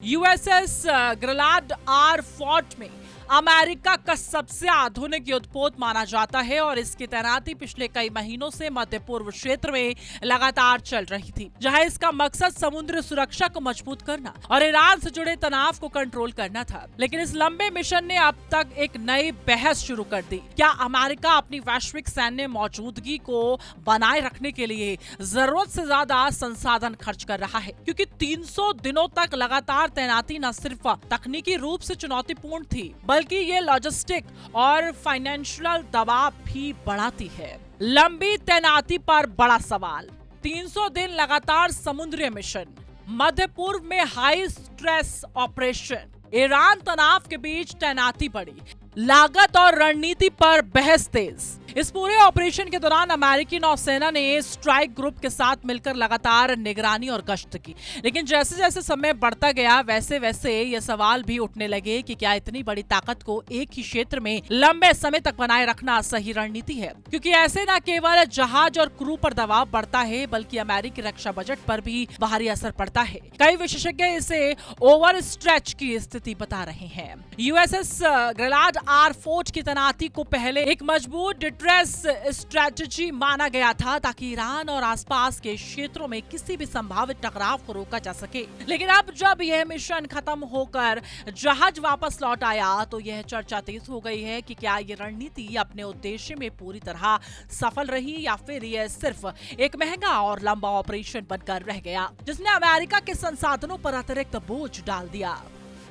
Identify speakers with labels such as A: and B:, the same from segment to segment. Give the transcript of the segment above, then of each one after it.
A: USS ग्रलाड are fort में America का सबसे आधुनिक युद्धपोत माना जाता है और इसकी तैनाती पिछले कई महीनों से मध्य पूर्व क्षेत्र में लगातार चल रही थी, जहां इसका मकसद समुद्री सुरक्षा को मजबूत करना और ईरान से जुड़े तनाव को कंट्रोल करना था। लेकिन इस लंबे मिशन ने अब तक एक नई बहस शुरू कर दी। क्या अमेरिका अपनी वैश्विक सैन्य मौजूदगी को बनाए रखने के लिए जरूरत से ज्यादा संसाधन खर्च कर रहा है? क्योंकि 300 दिनों तक लगातार तैनाती न सिर्फ तकनीकी रूप से चुनौतीपूर्ण थी, बल्कि ये लॉजिस्टिक और फाइनेंशियल दबाव भी बढ़ाती है। लंबी तैनाती पर बड़ा सवाल। 300 दिन लगातार समुद्री मिशन, मध्य पूर्व में हाई स्ट्रेस ऑपरेशन, ईरान तनाव के बीच तैनाती बढ़ी, लागत और रणनीति पर बहस तेज। इस पूरे ऑपरेशन के दौरान अमेरिकी नौसेना ने स्ट्राइक ग्रुप के साथ मिलकर लगातार निगरानी और गश्त की। लेकिन जैसे जैसे समय बढ़ता गया वैसे वैसे ये सवाल भी उठने लगे कि क्या इतनी बड़ी ताकत को एक ही क्षेत्र में लंबे समय तक बनाए रखना सही रणनीति है? क्योंकि ऐसे न केवल जहाज और क्रू पर दबाव बढ़ता है, बल्कि अमेरिकी रक्षा बजट पर भी भारी असर पड़ता है। कई विशेषज्ञ इसे ओवर स्ट्रेच की स्थिति बता रहे हैं। यूएसएस ग्रलाड आर फोर्ट की तैनाती को पहले एक मजबूत डिट्रेस स्ट्रेटजी माना गया था, ताकि ईरान और आसपास के क्षेत्रों में किसी भी संभावित टकराव को रोका जा सके। लेकिन अब जब यह मिशन खत्म होकर जहाज वापस लौट आया तो यह चर्चा तेज हो गई है कि क्या ये रणनीति अपने उद्देश्य में पूरी तरह सफल रही या फिर यह सिर्फ एक महंगा और लंबा ऑपरेशन बनकर रह गया, जिसने अमेरिका के संसाधनों पर अतिरिक्त बोझ डाल दिया।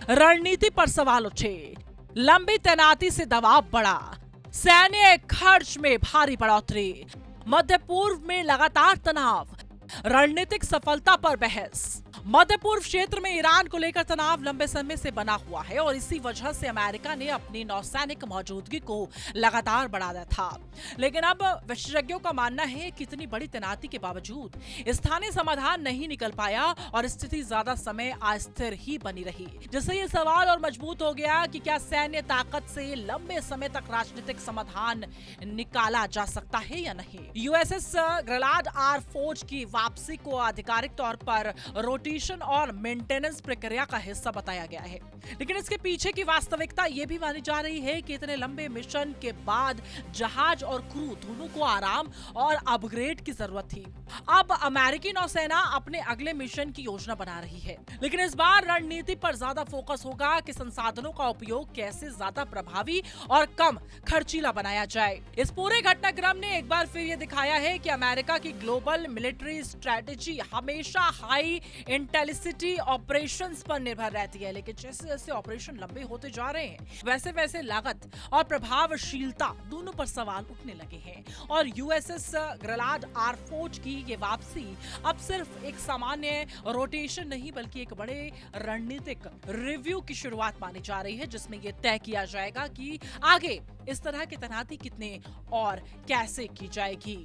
A: रणनीति पर सवाल उठे, लंबी तैनाती से दबाव बढ़ा, सैन्य खर्च में भारी बढ़ोतरी, मध्य पूर्व में लगातार तनाव, रणनीतिक सफलता पर बहस। मध्य पूर्व क्षेत्र में ईरान को लेकर तनाव लंबे समय से बना हुआ है और इसी वजह से अमेरिका ने अपनी नौसैनिक मौजूदगी को लगातार बढ़ाया था। लेकिन अब विशेषज्ञों का मानना है कि इतनी बड़ी तैनाती के बावजूद स्थानीय समाधान नहीं निकल पाया और स्थिति ज्यादा समय अस्थिर ही बनी रही, जिससे ये सवाल और मजबूत हो गया कि क्या सैन्य ताकत से लंबे समय तक राजनीतिक समाधान निकाला जा सकता है या नहीं। यूएसएस ग्रलाड आर फोर्ट की वापसी को आधिकारिक तौर पर रोटेशन और मेंटेनेंस प्रक्रिया का हिस्सा बताया गया है, लेकिन इसके पीछे की वास्तविकता ये भी मानी जा रही है कि इतने लंबे मिशन के बाद जहाज और क्रू दोनों को आराम और अपग्रेड की जरूरत थी। अब अमेरिकी नौसेना अपने अगले मिशन की योजना बना रही है, लेकिन इस बार रणनीति पर ज्यादा फोकस होगा कि संसाधनों का उपयोग कैसे ज्यादा प्रभावी और कम खर्चीला बनाया जाए। इस पूरे घटनाक्रम ने एक बार फिर ये दिखाया है कि अमेरिका की ग्लोबल मिलिट्री स्ट्रेटेजी हमेशा हाई इंटेलिसिटी ऑपरेशंस पर निर्भर रहती है, लेकिन जैसे जैसे ऑपरेशन लंबे होते जा रहे हैं वैसे वैसे लागत और प्रभावशीलता दोनों पर सवाल उठने लगे हैं। और यूएसएस ग्रलाड आर फोर्ट की ये वापसी अब सिर्फ एक सामान्य रोटेशन नहीं, बल्कि एक बड़े रणनीतिक रिव्यू की शुरुआत मानी जा रही है, जिसमें यह तय किया जाएगा कि आगे इस तरह की तैनाती कितने और कैसे की जाएगी।